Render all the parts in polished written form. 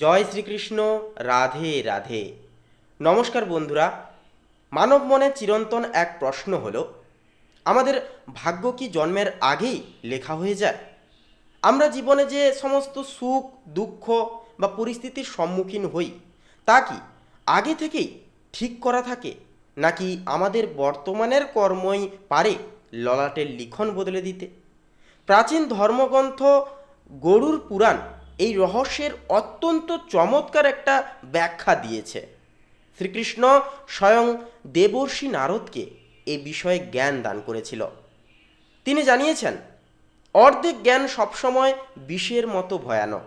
জয় শ্রীকৃষ্ণ। রাধে রাধে। নমস্কার বন্ধুরা। মানব মনে চিরন্তন এক প্রশ্ন হলো, আমাদের ভাগ্য কি জন্মের আগেই লেখা হয়ে যায়? আমরা জীবনে যে সমস্ত সুখ, দুঃখ বা পরিস্থিতির সম্মুখীন হই, তা কি আগে থেকেই ঠিক করা থাকে, নাকি আমাদের বর্তমানের কর্মই পারে ললাটের লিখন বদলে দিতে? প্রাচীন ধর্মগ্রন্থ গরুর পুরাণ এই রহস্যের অত্যন্ত চমৎকার একটা ব্যাখ্যা দিয়েছে। শ্রীকৃষ্ণ স্বয়ং দেবর্ষি নারদকে এ বিষয়ে জ্ঞান দান করেছিল। তিনি জানিয়েছেন, অর্ধেক জ্ঞান সবসময় বিষের মতো ভয়ানক।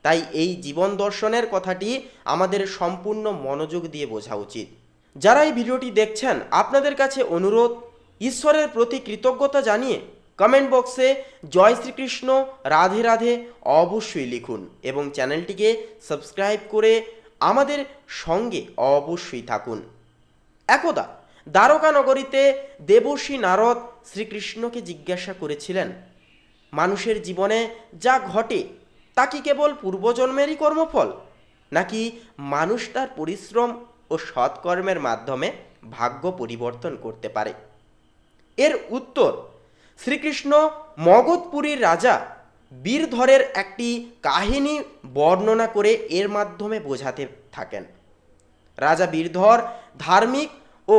তাই এই জীবন দর্শনের কথাটি আমাদের সম্পূর্ণ মনোযোগ দিয়ে বোঝা উচিত। যারা এই ভিডিওটি দেখছেন, আপনাদের কাছে অনুরোধ, ঈশ্বরের প্রতি কৃতজ্ঞতা জানিয়ে কমেন্ট বক্সে জয় শ্রীকৃষ্ণ, রাধে রাধে অবশ্যই লিখুন এবং চ্যানেলটিকে সাবস্ক্রাইব করে আমাদের সঙ্গে অবশ্যই থাকুন। একদা দ্বারকা নগরীতে দেবর্ষি নারদ শ্রীকৃষ্ণকে জিজ্ঞাসা করেছিলেন, মানুষের জীবনে যা ঘটে তা কি কেবল পূর্বজন্মেরই কর্মফল, নাকি মানুষ তার পরিশ্রম ও সৎকর্মের মাধ্যমে ভাগ্য পরিবর্তন করতে পারে? এর উত্তর শ্রীকৃষ্ণ মগধপুরীর রাজা বীরধরের একটি কাহিনী বর্ণনা করে এর মাধ্যমে বোঝাতে থাকেন। রাজা বীরধর ধার্মিক ও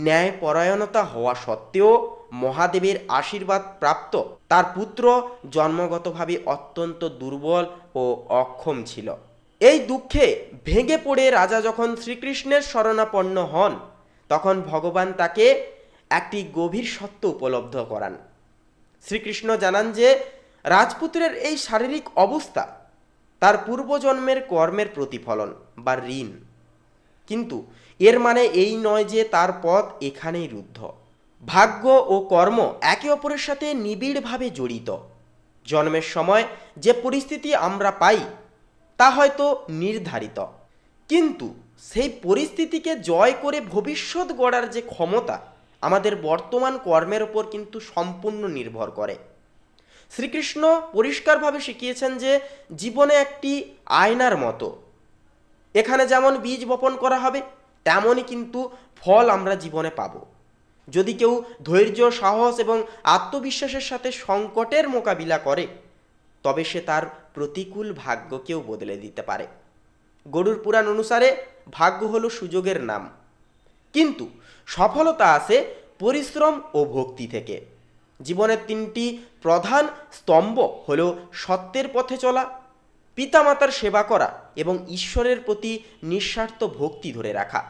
ন্যায়পরায়ণতা হওয়া সত্ত্বেও মহাদেবের আশীর্বাদ প্রাপ্ত তার পুত্র জন্মগতভাবে অত্যন্ত দুর্বল ও অক্ষম ছিল। এই দুঃখে ভেঙে পড়ে রাজা যখন শ্রীকৃষ্ণের শরণাপন্ন হন, তখন ভগবান তাকে একটি গভীর সত্য উপলব্ধ করান। শ্রীকৃষ্ণ জানান যে রাজপুত্রের এই শারীরিক অবস্থা তার পূর্বজন্মের কর্মের প্রতিফলন বা ঋণ। কিন্তু এর মানে এই নয় যে তার পথ এখানেই রুদ্ধ। ভাগ্য ও কর্ম একে অপরের সাথে নিবিড়ভাবে জড়িত। জন্মের সময় যে পরিস্থিতি আমরা পাই তা হয়তো নির্ধারিত, কিন্তু সেই পরিস্থিতিকে জয় করে ভবিষ্যৎ গড়ার যে ক্ষমতা আমাদের বর্তমান কর্মের ওপর কিন্তু সম্পূর্ণ নির্ভর করে। শ্রীকৃষ্ণ পরিষ্কারভাবে শিখিয়েছেন যে জীবনে একটি আয়নার মতো। এখানে যেমন বীজ বপন করা হবে, তেমনই কিন্তু ফল আমরা জীবনে পাব। যদি কেউ ধৈর্য, সাহস এবং আত্মবিশ্বাসের সাথে সংকটের মোকাবিলা করে, তবে সে তার প্রতিকূল ভাগ্যকেও বদলে দিতে পারে। গরুর পুরাণ অনুসারে ভাগ্য হলো সুযোগের নাম, কিন্তু সফলতা আসে পরিশ্রম ও ভক্তি থেকে। জীবনের তিনটি প্রধান স্তম্ভ হল সত্যের পথে চলা, পিতামাতার সেবা করা এবং ঈশ্বরের প্রতি নিঃস্বার্থ ভক্তি ধরে রাখা।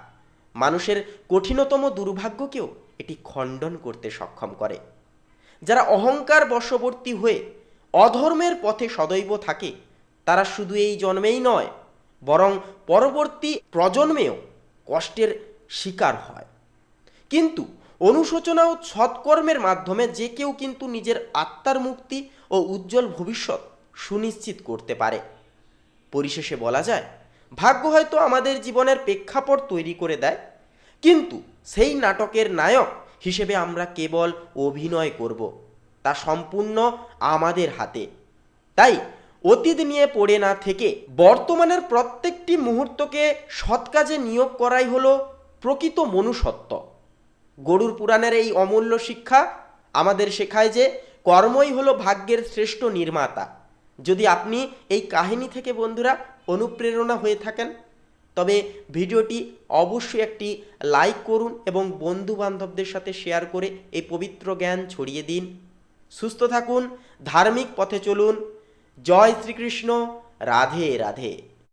মানুষের কঠিনতম দুর্ভাগ্যকেও এটি খণ্ডন করতে সক্ষম করে। যারা অহংকার বশবর্তী হয়ে অধর্মের পথে সদৈব থাকে, তারা শুধু এই জন্মেই নয়, বরং পরবর্তী প্রজন্মেও কষ্টের শিকার হয়। কিন্তু অনুশোচনা ও সৎকর্মের মাধ্যমে যে কেউ কিন্তু নিজের আত্মার মুক্তি ও উজ্জ্বল ভবিষ্যৎ সুনিশ্চিত করতে পারে। পরিশেষে বলা যায়, ভাগ্য হয়তো আমাদের জীবনের প্রেক্ষাপট তৈরি করে দেয়, কিন্তু সেই নাটকের নায়ক হিসেবে আমরা কেবল অভিনয় করব। তা সম্পূর্ণ আমাদের হাতে। তাই অতীত নিয়ে পড়ে না থেকে বর্তমানের প্রত্যেকটি মুহূর্তকে সৎ কাজে নিয়োগ করাই হলো প্রকৃত মনুষ্যত্ব। গরুর পুরাণের এই অমূল্য শিক্ষা আমাদের শেখায় যে কর্মই হলো ভাগ্যের শ্রেষ্ঠ নির্মাতা। যদি আপনি এই কাহিনী থেকে বন্ধুরা অনুপ্রেরণা হয়ে থাকেন, তবে ভিডিওটি অবশ্যই একটি লাইক করুন এবং বন্ধু বান্ধবদের সাথে শেয়ার করে এই পবিত্র জ্ঞান ছড়িয়ে দিন। সুস্থ থাকুন, ধার্মিক পথে চলুন। জয় শ্রীকৃষ্ণ। রাধে রাধে।